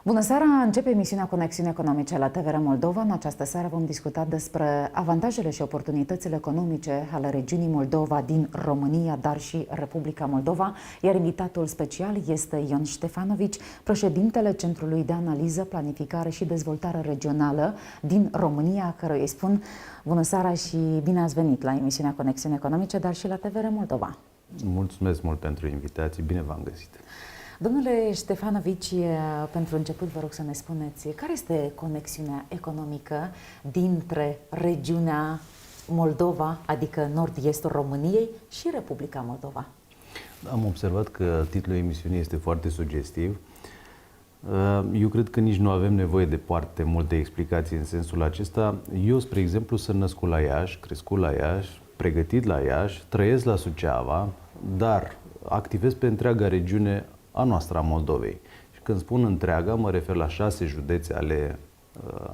Bună seara! Începe emisiunea Conexiuni Economice la TVR Moldova. În această seară vom discuta despre avantajele și oportunitățile economice ale regiunii Moldova din România, dar și Republica Moldova, iar invitatul special este Ion Ștefanovici, președintele Centrului de Analiză, Planificare și Dezvoltare Regională din România, căruia îi spun bună seara și bine ați venit la emisiunea Conexiuni Economice, dar și la TVR Moldova. Mulțumesc mult pentru invitație, bine v-am găsit. Domnule Ștefanovici, pentru început vă rog să ne spuneți care este conexiunea economică dintre regiunea Moldova, adică nord-estul României, și Republica Moldova? Am observat că titlul emisiunii este foarte sugestiv. Eu cred că nici nu avem nevoie de foarte multe explicații în sensul acesta. Eu, spre exemplu, sunt născut la Iași, crescut la Iași, pregătit la Iași, trăiesc la Suceava, dar activez pe întreaga regiune a noastră, a Moldovei. Și când spun întreaga, mă refer la 6 județe ale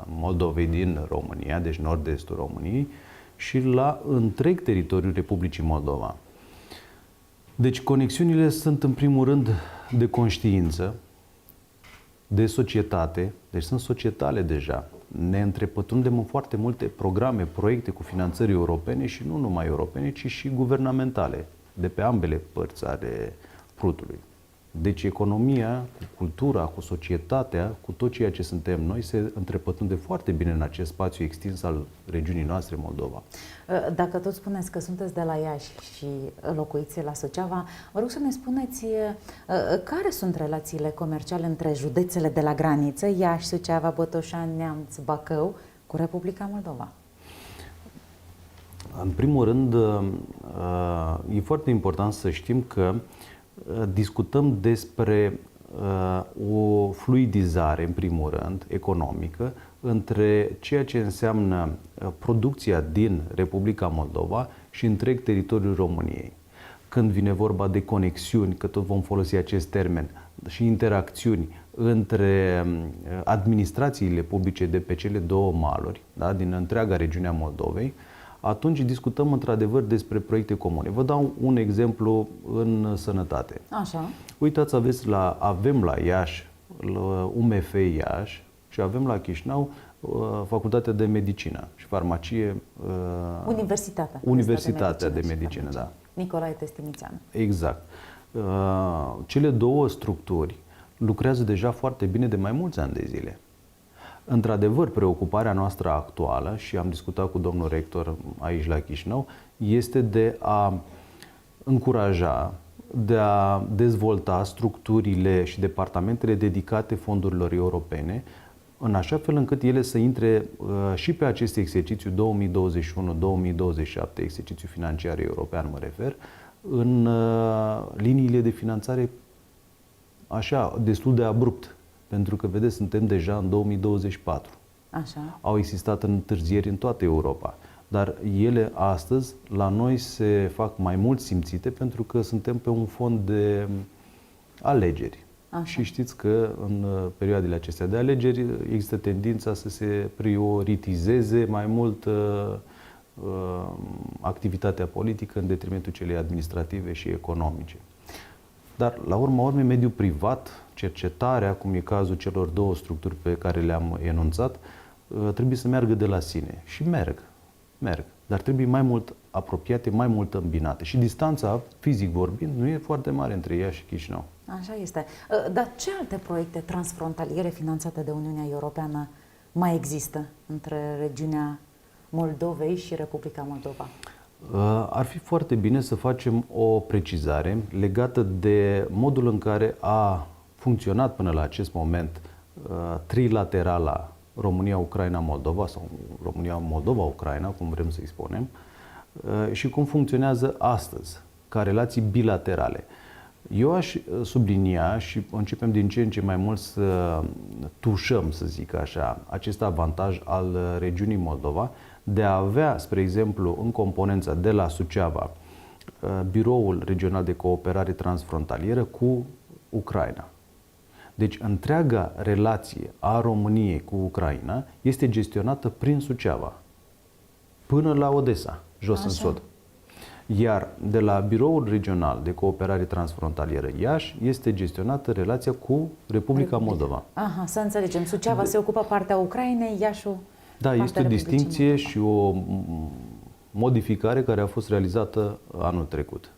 Moldovei din România, deci nord-estul României, și la întreg teritoriul Republicii Moldova. Deci conexiunile sunt în primul rând de conștiință, de societate, deci sunt societale deja. Ne întrepătrundem în foarte multe programe, proiecte cu finanțări europene și nu numai europene, ci și guvernamentale, de pe ambele părți ale prutului. Deci economia, cu cultura, cu societatea, cu tot ceea ce suntem noi, se întrepătrunde foarte bine în acest spațiu extins al regiunii noastre, Moldova. Dacă tot spuneți că sunteți de la Iași și locuiți la Suceava, vă rog să ne spuneți care sunt relațiile comerciale între județele de la graniță, Iași, Suceava, Botoșani, Neamț, Bacău, cu Republica Moldova? În primul rând, e foarte important să știm că discutăm despre o fluidizare, în primul rând, economică, între ceea ce înseamnă producția din Republica Moldova și întreg teritoriul României. Când vine vorba de conexiuni, că tot vom folosi acest termen, și interacțiuni între administrațiile publice de pe cele două maluri, da, din întreaga regiune a Moldovei, atunci discutăm într-adevăr despre proiecte comune. Vă dau un exemplu în sănătate. Așa. Uitați, avem la Iași, la UMF Iași, și avem la Chișinău Facultatea de Medicină și Farmacie. Universitatea de Medicină, da. Nicolae Testinițeanu. Exact. Cele două structuri lucrează deja foarte bine de mai mulți ani de zile. Într-adevăr, preocuparea noastră actuală, și am discutat cu domnul rector aici la Chișinău, este de a încuraja, de a dezvolta structurile și departamentele dedicate fondurilor europene, în așa fel încât ele să intre și pe acest exercițiu 2021-2027, exercițiu financiar european mă refer, în liniile de finanțare așa, destul de abrupt. Pentru că, vedeți, suntem deja în 2024. Așa. Au existat întârzieri în toată Europa. Dar ele astăzi, la noi, se fac mai mult simțite pentru că suntem pe un fond de alegeri. Așa. Și știți că în perioadele acestea de alegeri există tendința să se prioritizeze mai mult activitatea politică în detrimentul celei administrative și economice. Dar, la urma urmei, mediul privat, cercetarea, cum e cazul celor două structuri pe care le-am enunțat, trebuie să meargă de la sine. Și merg. Dar trebuie mai mult apropiate, mai mult îmbinate. Și distanța, fizic vorbind, nu e foarte mare între Iași și Chișinău. Așa este. Dar ce alte proiecte transfrontaliere finanțate de Uniunea Europeană mai există între regiunea Moldovei și Republica Moldova? Ar fi foarte bine să facem o precizare legată de modul în care a funcționat până la acest moment trilaterala România-Ucraina-Moldova sau România-Moldova-Ucraina, cum vrem să-i spunem, și cum funcționează astăzi, ca relații bilaterale. Eu aș sublinia și începem din ce în ce mai mult să tușăm, să zic așa, acest avantaj al regiunii Moldova de a avea, spre exemplu, în componența de la Suceava, Biroul Regional de Cooperare Transfrontalieră cu Ucraina. Deci, întreaga relație a României cu Ucraina este gestionată prin Suceava, până la Odessa, jos în sud. Iar de la Biroul Regional de Cooperare Transfrontalieră Iași este gestionată relația cu Republica Moldova. Aha, să înțelegem. Suceava se ocupă partea Ucrainei, Iașul Da, partea este o Republicii distincție Moldova. și o modificare care a fost realizată anul trecut.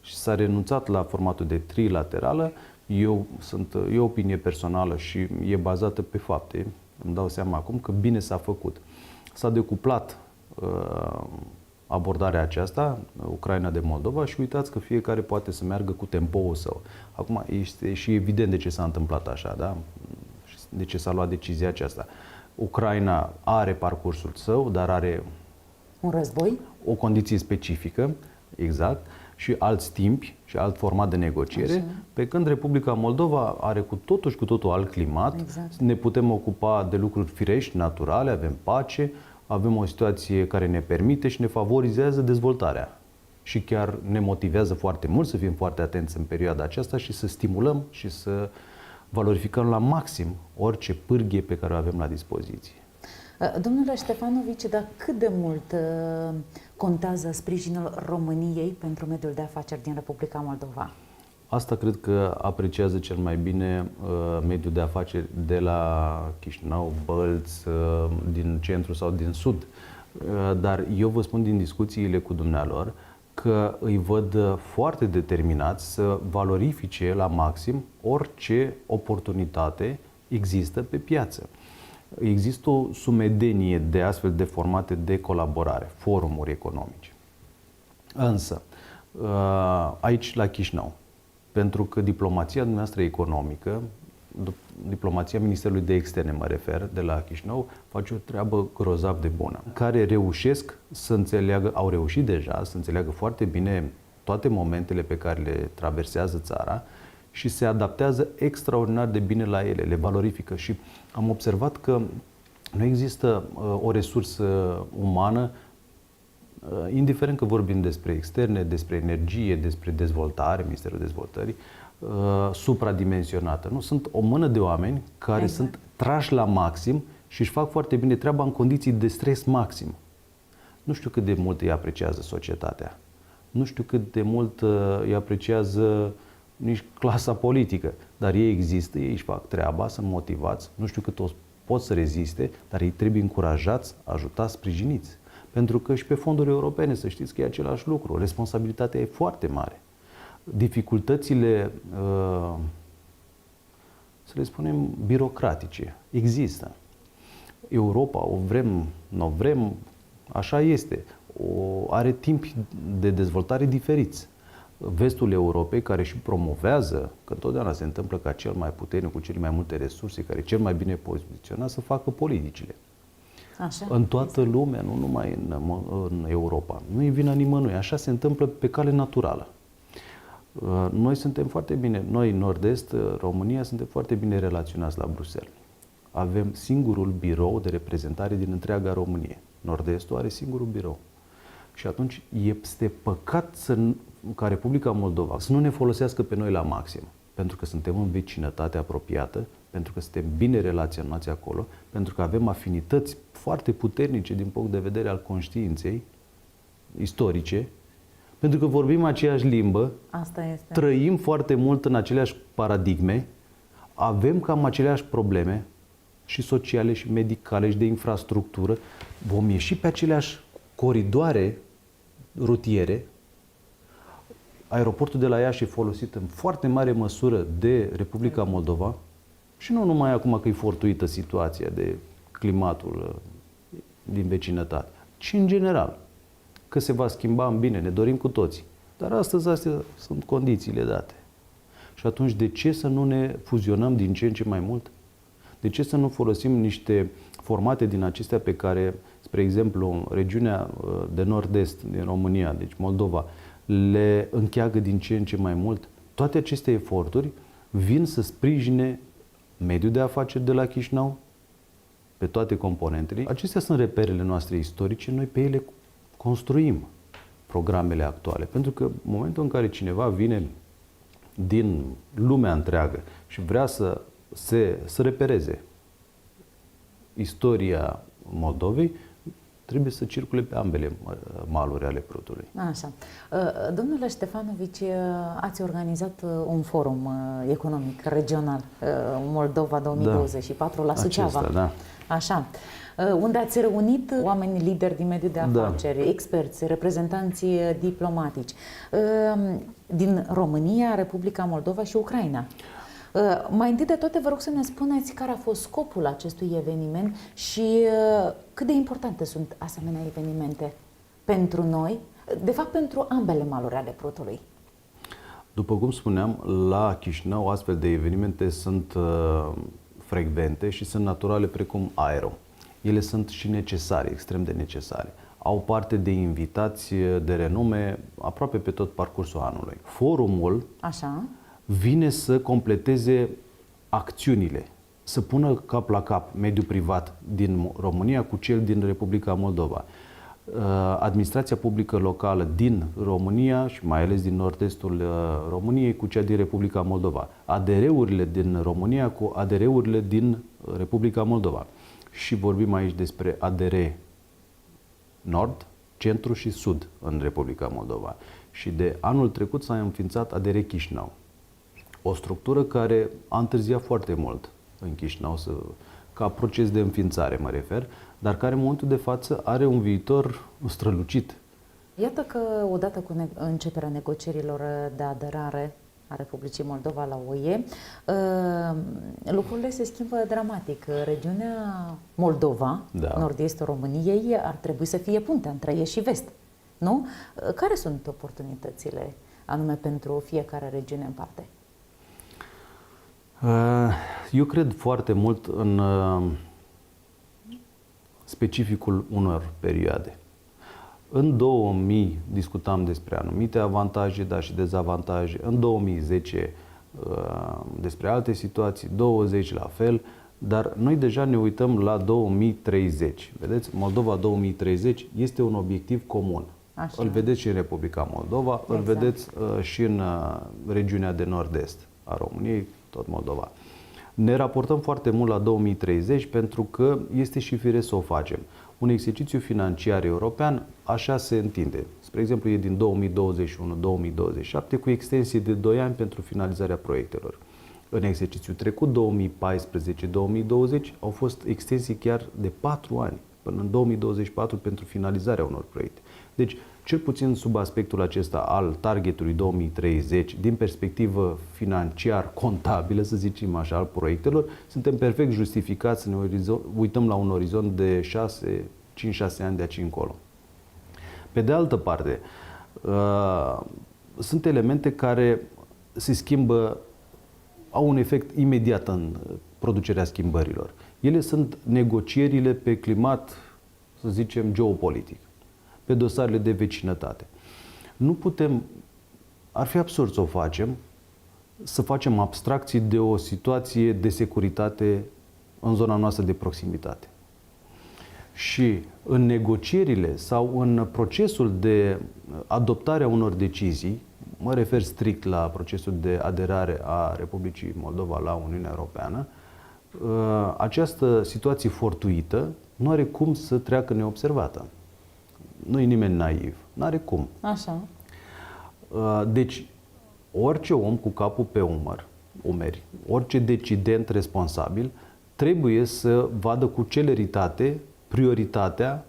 Și s-a renunțat la formatul de trilaterală. E o opinie personală și e bazată pe fapte. Îmi dau seama acum că bine s-a făcut. S-a decuplat abordarea aceasta, Ucraina de Moldova, și uitați că fiecare poate să meargă cu tempoul său. Acum este și evident de ce s-a întâmplat așa, da? De ce s-a luat decizia aceasta. Ucraina are parcursul său, dar are Un război? o condiție specifică, exact, și alți timpi și alt format de negociere, Așa. pe când Republica Moldova are cu totul alt climat. Exact. Ne putem ocupa de lucruri firești, naturale, avem pace, avem o situație care ne permite și ne favorizează dezvoltarea. Și chiar ne motivează foarte mult să fim foarte atenți în perioada aceasta și să stimulăm și să valorificăm la maxim orice pârghie pe care o avem la dispoziție. Domnule Ștefanovici, dar cât de mult contează sprijinul României pentru mediul de afaceri din Republica Moldova? Asta cred că apreciază cel mai bine mediul de afaceri de la Chișinău, Bălț, din centru sau din sud. Dar eu vă spun din discuțiile cu dumnealor că îi văd foarte determinați să valorifice la maxim orice oportunitate există pe piață. Există o sumedenie de astfel de formate de colaborare, forumuri economice. Însă, aici la Chișinău, pentru că diplomația dumneavoastră economică, diplomația Ministerului de Externe, mă refer, de la Chișinău, face o treabă grozav de bună, care reușesc să înțeleagă, au reușit deja să înțeleagă foarte bine toate momentele pe care le traversează țara și se adaptează extraordinar de bine la ele, le valorifică. Și am observat că nu există o resursă umană, indiferent că vorbim despre externe, despre energie, despre dezvoltare, Ministerul Dezvoltării, supradimensionată. Nu, sunt o mână de oameni care sunt trași la maxim și își fac foarte bine treaba în condiții de stres maxim. Nu știu cât de mult îi apreciază societatea. Nu știu cât de mult îi apreciază nici clasa politică. Dar ei există, ei își fac treaba, sunt motivați. Nu știu cât o pot să reziste, dar ei trebuie încurajați, ajutați, sprijiniți. Pentru că și pe fonduri europene, să știți că e același lucru. Responsabilitatea e foarte mare. Dificultățile, să le spunem, birocratice, există. Europa, o vrem, nu o vrem, așa este. Are timpi de dezvoltare diferiți. Vestul Europei, care și promovează, că întotdeauna se întâmplă ca cel mai puternic, cu cele mai multe resurse, care e cel mai bine poziționat, să facă politicile. Așa? În toată lumea, nu numai în Europa. Nu e vina nimănui. Așa se întâmplă pe cale naturală. Noi suntem foarte bine, noi, Nord-Est, România, suntem foarte bine relaționați la Bruxelles. Avem singurul birou de reprezentare din întreaga Românie. Nord-Estul are singurul birou. Și atunci este păcat ca Republica Moldova să nu ne folosească pe noi la maxim. Pentru că suntem în vecinătate apropiată, pentru că suntem bine relaționați acolo, pentru că avem afinități foarte puternice din punct de vedere al conștiinței istorice, pentru că vorbim aceeași limbă, Asta este. trăim foarte mult în aceleași paradigme, avem cam aceleași probleme și sociale și medicale și de infrastructură, vom ieși pe aceleași coridoare rutiere. Aeroportul de la Iași e folosit în foarte mare măsură de Republica Moldova și nu numai acum că e fortuită situația de climatul din vecinătate, ci în general. Că se va schimba în bine, ne dorim cu toții. Dar astăzi astea sunt condițiile date. Și atunci de ce să nu ne fuzionăm din ce în ce mai mult? De ce să nu folosim niște formate din acestea pe care, spre exemplu, regiunea de nord-est din România, deci Moldova, le încheagă din ce în ce mai mult? Toate aceste eforturi vin să sprijine mediul de afaceri de la Chișinău, pe toate componentele. Acestea sunt reperele noastre istorice, noi pe ele construim programele actuale. Pentru că în momentul în care cineva vine din lumea întreagă și vrea să repereze istoria Moldovei, trebuie să circule pe ambele maluri ale Prutului. Așa. Domnule Ștefanovici, ați organizat un forum economic regional Moldova 2024 la Suceava. Acesta, da. Așa. Unde ați reunit oameni lideri din mediul de afaceri, experți, reprezentanții diplomatici din România, Republica Moldova și Ucraina. Mai întâi de toate, vă rog să ne spuneți care a fost scopul acestui eveniment și cât de importante sunt asemenea evenimente pentru noi, de fapt pentru ambele maluri ale Prutului. După cum spuneam, la Chișinău astfel de evenimente sunt frecvente și sunt naturale precum aerul. Ele sunt și necesare, extrem de necesare. Au parte de invitați de renume aproape pe tot parcursul anului. Forumul vine să completeze acțiunile, să pună cap la cap mediul privat din România cu cel din Republica Moldova. Administrația publică locală din România și mai ales din nord-estul României cu cea din Republica Moldova. ADR-urile din România cu ADR-urile din Republica Moldova. Și vorbim aici despre ADR Nord, Centru și Sud în Republica Moldova. Și de anul trecut s-a înființat ADR Chișinău. O structură care a întârziat foarte mult în Chișinău, ca proces de înființare mă refer, dar care în momentul de față are un viitor strălucit. Iată că odată cu începerea negocierilor de aderare a Republicii Moldova la UE, lucrurile se schimbă dramatic. Regiunea Moldova, nord-estul României, ar trebui să fie puntea între est și vest. Nu? Care sunt oportunitățile anume pentru fiecare regiune în parte? Eu cred foarte mult în specificul unor perioade. În 2000 discutam despre anumite avantaje, dar și dezavantaje. În 2010 despre alte situații, 20 la fel, dar noi deja ne uităm la 2030. Vedeți, Moldova 2030 este un obiectiv comun. Așa. Îl vedeți și în Republica Moldova, îl vedeți și în regiunea de nord-est a României, tot Moldova. Ne raportăm foarte mult la 2030 pentru că este și firesc să o facem. Un exercițiu financiar european așa se întinde. Spre exemplu, e din 2021-2027 cu extensie de 2 ani pentru finalizarea proiectelor. În exercițiul trecut, 2014-2020, au fost extensii chiar de 4 ani, până în 2024 pentru finalizarea unor proiecte. Deci, cel puțin sub aspectul acesta al targetului 2030, din perspectivă financiar-contabilă, să zicem așa, al proiectelor, suntem perfect justificați să ne uităm la un orizont de 5-6 ani de aici încolo. Pe de altă parte, sunt elemente care se schimbă, au un efect imediat în producerea schimbărilor. Ele sunt negocierile pe climat, să zicem, geopolitic, pe dosarele de vecinătate. Nu putem, ar fi absurd să facem abstracții de o situație de securitate în zona noastră de proximitate. Și în negocierile sau în procesul de adoptare a unor decizii, mă refer strict la procesul de aderare a Republicii Moldova la Uniunea Europeană, această situație fortuită nu are cum să treacă neobservată. Nu e nimeni naiv. N-are cum. Așa. Deci, orice om cu capul pe umeri, orice decident responsabil, trebuie să vadă cu celeritate prioritatea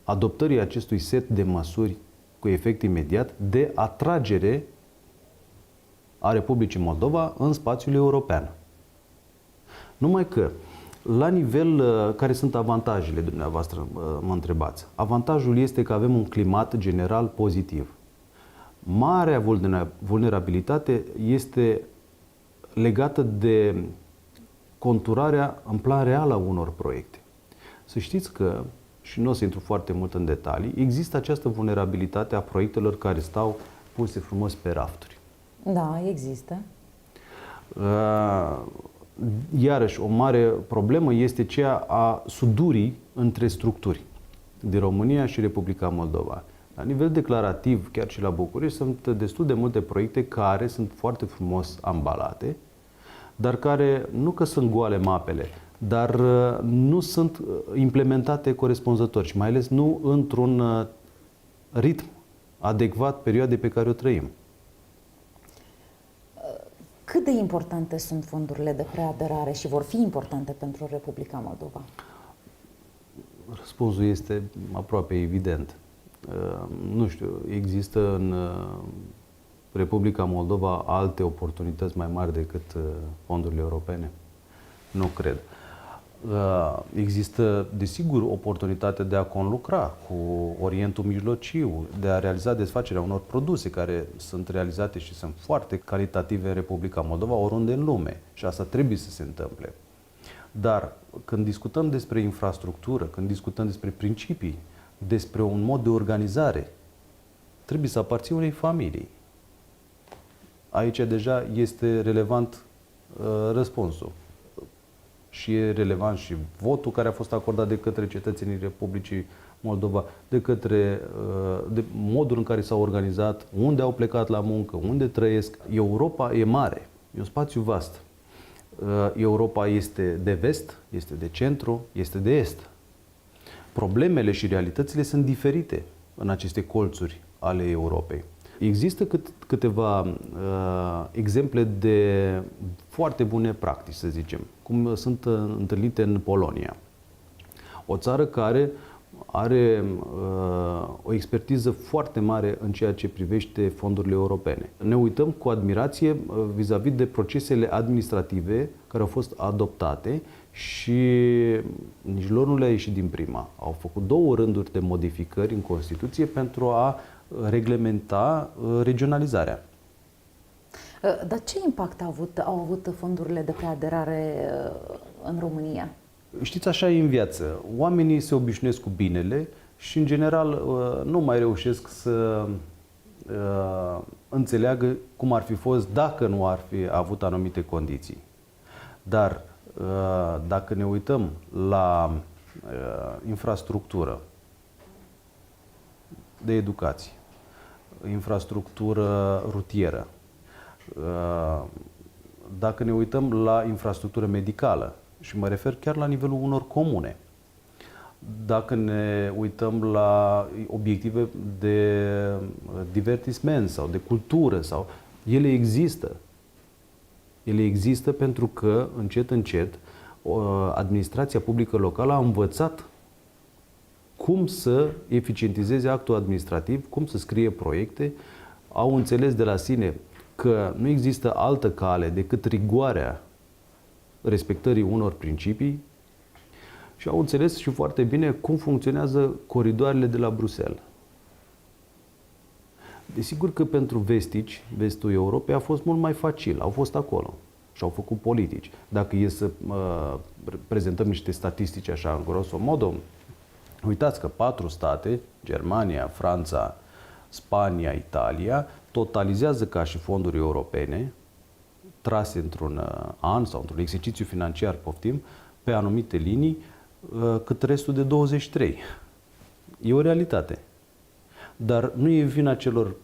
adoptării acestui set de măsuri cu efect imediat de atragere a Republicii Moldova în spațiul european. Numai că, la nivel, care sunt avantajele dumneavoastră, mă întrebați? Avantajul este că avem un climat general pozitiv. Marea vulnerabilitate este legată de conturarea în plan real a unor proiecte. Să știți că, și nu o să intru foarte mult în detalii, există această vulnerabilitate a proiectelor care stau puse frumos pe rafturi. Da, există. Iarăși, o mare problemă este cea a sudurii între structuri din România și Republica Moldova. La nivel declarativ, chiar și la București, sunt destul de multe proiecte care sunt foarte frumos ambalate, dar care nu că sunt goale mapele, dar nu sunt implementate corespunzător și mai ales nu într-un ritm adecvat perioadei pe care o trăim. Cât de importante sunt fondurile de preaderare și vor fi importante pentru Republica Moldova? Răspunsul este aproape evident. Nu știu, există în Republica Moldova alte oportunități mai mari decât fondurile europene? Nu cred. Există, desigur, oportunitatea de a conlucra cu Orientul Mijlociu, de a realiza desfacerea unor produse care sunt realizate și sunt foarte calitative în Republica Moldova, oriunde în lume. Și asta trebuie să se întâmple. Dar când discutăm despre infrastructură, când discutăm despre principii, despre un mod de organizare, trebuie să aparții unei familii. Aici deja este relevant răspunsul. Și e relevant și votul care a fost acordat de către cetățenii Republicii Moldova, de modul în care s-au organizat, unde au plecat la muncă, unde trăiesc. Europa e mare, e un spațiu vast. Europa este de vest, este de centru, este de est. Problemele și realitățile sunt diferite în aceste colțuri ale Europei. Există câteva exemple de foarte bune practici, să zicem, cum sunt întâlnite în Polonia. O țară care are o expertiză foarte mare în ceea ce privește fondurile europene. Ne uităm cu admirație vis-a-vis de procesele administrative care au fost adoptate și nici lor nu le-a ieșit din prima. Au făcut 2 rânduri de modificări în Constituție pentru a reglementa regionalizarea. Dar ce impact au avut fondurile de preaderare în România? Știți, așa e în viață. Oamenii se obișnuiesc cu binele și, în general, nu mai reușesc să înțeleagă cum ar fi fost dacă nu ar fi avut anumite condiții. Dar dacă ne uităm la infrastructură de educație, infrastructură rutieră, dacă ne uităm la infrastructură medicală, și mă refer chiar la nivelul unor comune, dacă ne uităm la obiective de divertisment sau de cultură, ele există. Ele există pentru că, încet, încet, administrația publică locală a învățat cum să eficientizeze actul administrativ, cum să scrie proiecte, au înțeles de la sine că nu există altă cale decât rigoarea respectării unor principii și au înțeles și foarte bine cum funcționează coridoarele de la Bruxelles. Desigur că pentru vestici, vestul Europei, a fost mult mai facil. Au fost acolo și au făcut politici. Dacă e să prezentăm niște statistici așa, în grosomodo, uitați că 4 state, Germania, Franța, Spania, Italia, totalizează ca și fonduri europene trase într-un an sau într-un exercițiu financiar, poftim, pe anumite linii, cât restul de 23. E o realitate. Dar nu e vina celor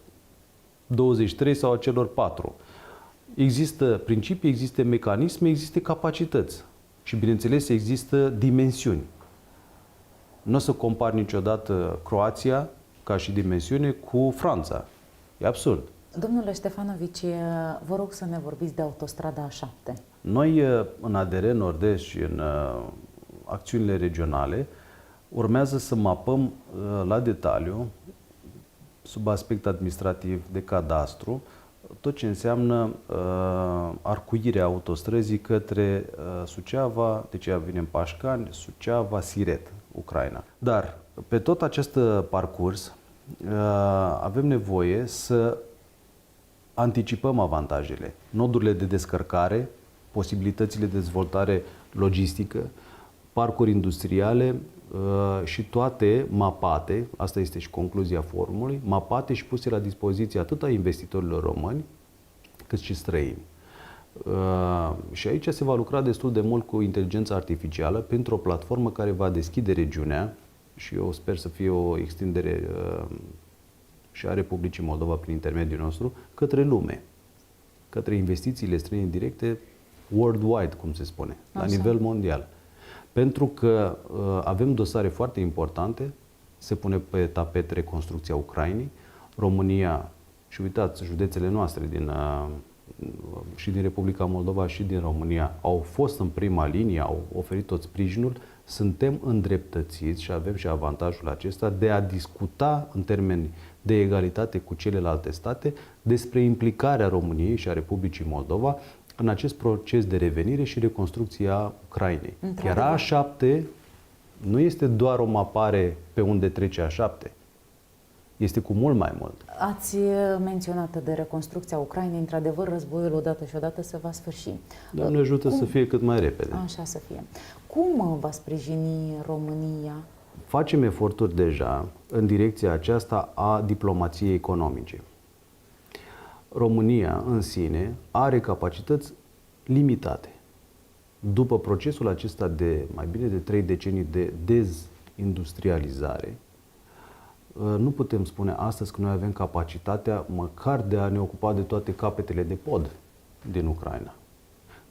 23 sau a celor 4. Există principii, există mecanisme, există capacități. Și, bineînțeles, există dimensiuni. Nu o să compar niciodată Croația, ca și dimensiune, cu Franța. E absurd. Domnule Ștefanovici, vă rog să ne vorbiți de autostrada A7. Noi, în ADR Nord-Est și în acțiunile regionale, urmează să mapăm la detaliu, sub aspect administrativ de cadastru, tot ce înseamnă arcuirea autostrăzii către Suceava, deci ea vine în Pașcani, Suceava, Siret, Ucraina. Dar pe tot acest parcurs avem nevoie să anticipăm avantajele, nodurile de descărcare, posibilitățile de dezvoltare logistică, parcuri industriale și toate mapate, asta este și concluzia forumului, mapate și puse la dispoziție atât a investitorilor români, cât și străini. Și aici se va lucra destul de mult cu inteligența artificială printr-o platformă care va deschide regiunea și eu sper să fie o extindere și a Republicii Moldova prin intermediul nostru către lume, către investițiile străine directe worldwide, cum se spune, la nivel mondial. Pentru că avem dosare foarte importante, se pune pe tapet reconstrucția Ucrainei, România, și uitați, județele noastre și din Republica Moldova și din România au fost în prima linie, au oferit tot sprijinul, suntem îndreptățiți și avem și avantajul acesta de a discuta în termeni de egalitate cu celelalte state despre implicarea României și a Republicii Moldova în acest proces de revenire și reconstrucție a Ucrainei. Iar A7 nu este doar o mapare pe unde trece A7, este cu mult mai mult. Ați menționat de reconstrucția Ucrainei, într-adevăr, războiul odată și odată se va sfârși. Doamne ajută să fie cât mai repede. Așa să fie. Cum va sprijini România? Facem eforturi deja în direcția aceasta a diplomației economice. România în sine are capacități limitate. După procesul acesta de mai bine de 3 decenii de dezindustrializare, nu putem spune astăzi că noi avem capacitatea măcar de a ne ocupa de toate capetele de pod din Ucraina.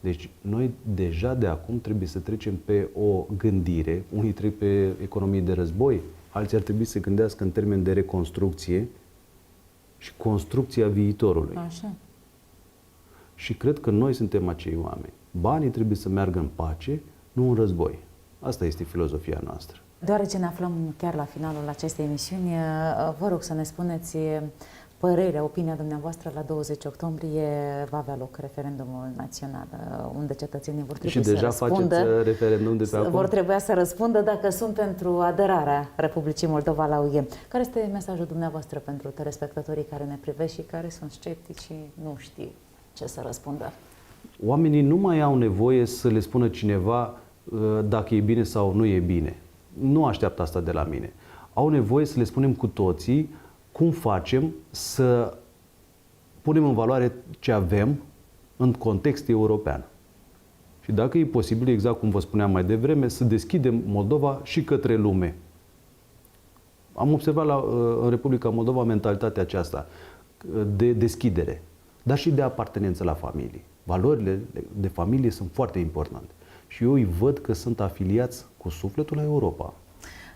Deci noi deja de acum trebuie să trecem pe o gândire, unii trec pe economie de război, alții ar trebui să gândească în termen de reconstrucție și construcția viitorului. Așa. Și cred că noi suntem acei oameni. Banii trebuie să meargă în pace, nu în război. Asta este filozofia noastră. Deoarece ne aflăm chiar la finalul acestei emisiuni, vă rog să ne spuneți părerea, opinia dumneavoastră. La 20 octombrie va avea loc referendumul național, unde cetățenii vor trebui să răspundă. Și deja faceți referendum de pe acum? Vor trebui să răspundă dacă sunt pentru aderarea Republicii Moldova la UE. Care este mesajul dumneavoastră pentru telespectatorii care ne privesc și care sunt sceptici și nu știu ce să răspundă? Oamenii nu mai au nevoie să le spună cineva dacă e bine sau nu e bine. Nu așteaptă asta de la mine. Au nevoie să le spunem cu toții cum facem să punem în valoare ce avem în context european. Și dacă e posibil, exact cum vă spuneam mai devreme, să deschidem Moldova și către lume. Am observat în Republica Moldova mentalitatea aceasta de deschidere, dar și de apartenență la familie. Valorile de familie sunt foarte importante. Și eu îi văd că sunt afiliați cu sufletul la Europa.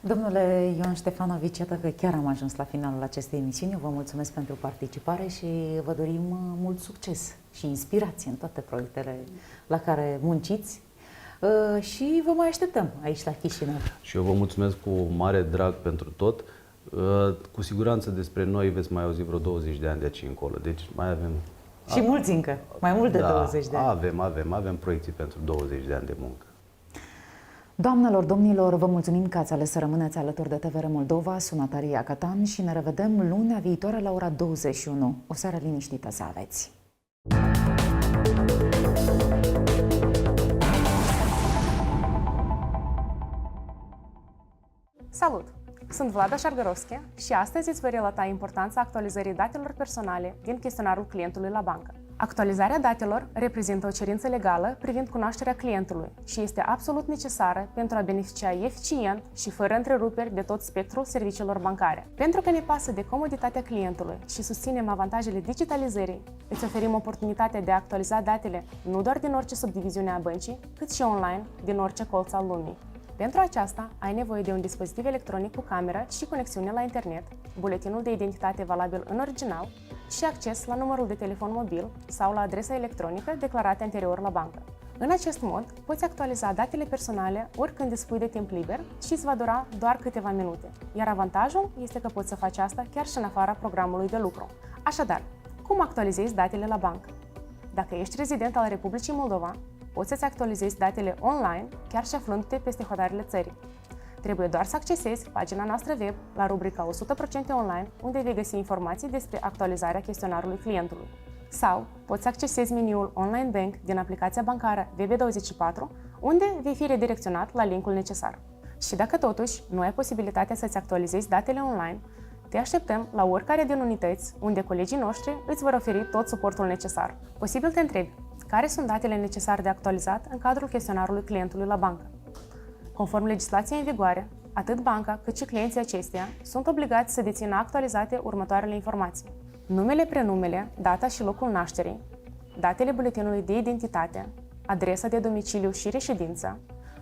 Domnule Ion Ștefanovici, iată că chiar am ajuns la finalul acestei emisiuni. Eu vă mulțumesc pentru participare și vă dorim mult succes și inspirație în toate proiectele la care munciți și vă mai așteptăm aici la Chișinău. Și eu vă mulțumesc cu mare drag pentru tot. Cu siguranță despre noi veți mai auzi vreo 20 de ani de aici încolo, deci mai avem... Și mulți încă, mai mult de 20 de ani. Avem proiecții pentru 20 de ani de muncă. Doamnelor, domnilor, vă mulțumim că ați ales să rămâneți alături de TVR Moldova, sunt Natalia Catan și ne revedem lunea viitoare la ora 21. O seară liniștită să aveți! Salut! Sunt Vlada Șargărovski și astăzi îți voi relata importanța actualizării datelor personale din chestionarul clientului la bancă. Actualizarea datelor reprezintă o cerință legală privind cunoașterea clientului și este absolut necesară pentru a beneficia eficient și fără întreruperi de tot spectrul serviciilor bancare. Pentru că ne pasă de comoditatea clientului și susținem avantajele digitalizării, îți oferim oportunitatea de a actualiza datele nu doar din orice subdiviziune a băncii, cât și online din orice colț al lumii. Pentru aceasta, ai nevoie de un dispozitiv electronic cu cameră și conexiune la internet, buletinul de identitate valabil în original și acces la numărul de telefon mobil sau la adresa electronică declarată anterior la bancă. În acest mod, poți actualiza datele personale oricând dispui de timp liber și îți va dura doar câteva minute, iar avantajul este că poți să faci asta chiar și în afara programului de lucru. Așadar, cum actualizezi datele la bancă? Dacă ești rezident al Republicii Moldova, poți să-ți actualizezi datele online, chiar și aflându-te peste hotarele țării. Trebuie doar să accesezi pagina noastră web la rubrica 100% online, unde vei găsi informații despre actualizarea chestionarului clientului. Sau poți să accesezi meniul Online Bank din aplicația bancară VB24, unde vei fi redirecționat la linkul necesar. Și dacă totuși nu ai posibilitatea să-ți actualizezi datele online, te așteptăm la oricare din unități unde colegii noștri îți vor oferi tot suportul necesar. Posibil te întrebi, care sunt datele necesare de actualizat în cadrul chestionarului clientului la bancă? Conform legislației în vigoare, atât banca cât și clienții acesteia sunt obligați să dețină actualizate următoarele informații: numele, prenumele, data și locul nașterii, datele buletinului de identitate, adresa de domiciliu și reședință,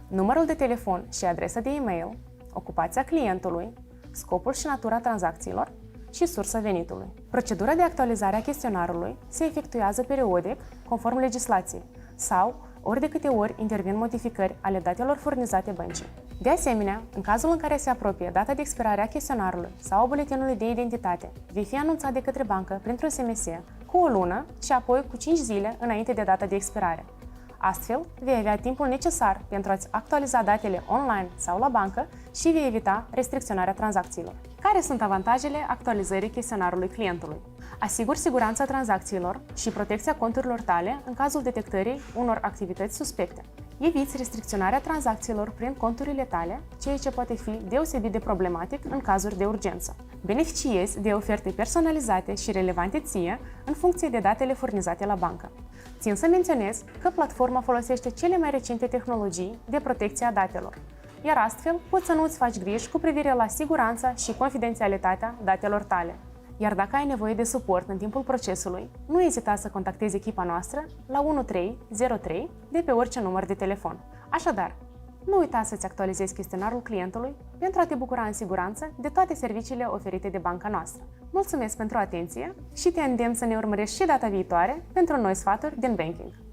numărul de telefon și adresa de e-mail, ocupația clientului, scopul și natura tranzacțiilor și sursa venitului. Procedura de actualizare a chestionarului se efectuează periodic, conform legislației, sau ori de câte ori intervin modificări ale datelor furnizate băncii. De asemenea, în cazul în care se apropie data de expirare a chestionarului sau a buletinului de identitate, vei fi anunțat de către bancă printr-un SMS cu o lună și apoi cu 5 zile înainte de data de expirare. Astfel, vei avea timpul necesar pentru a-ți actualiza datele online sau la bancă și vei evita restricționarea tranzacțiilor. Care sunt avantajele actualizării chestionarului clientului? Asiguri siguranța tranzacțiilor și protecția conturilor tale în cazul detectării unor activități suspecte. Eviți restricționarea tranzacțiilor prin conturile tale, ceea ce poate fi deosebit de problematic în cazuri de urgență. Beneficiezi de oferte personalizate și relevante ție în funcție de datele furnizate la bancă. Țin să menționez că platforma folosește cele mai recente tehnologii de protecție a datelor, iar astfel poți să nu îți faci griji cu privire la siguranța și confidențialitatea datelor tale. Iar dacă ai nevoie de suport în timpul procesului, nu ezita să contactezi echipa noastră la 1303 de pe orice număr de telefon. Așadar, nu uita să-ți actualizezi chestionarul clientului pentru a te bucura în siguranță de toate serviciile oferite de banca noastră. Mulțumesc pentru atenție și te îndemn să ne urmărești și data viitoare pentru noi sfaturi din banking.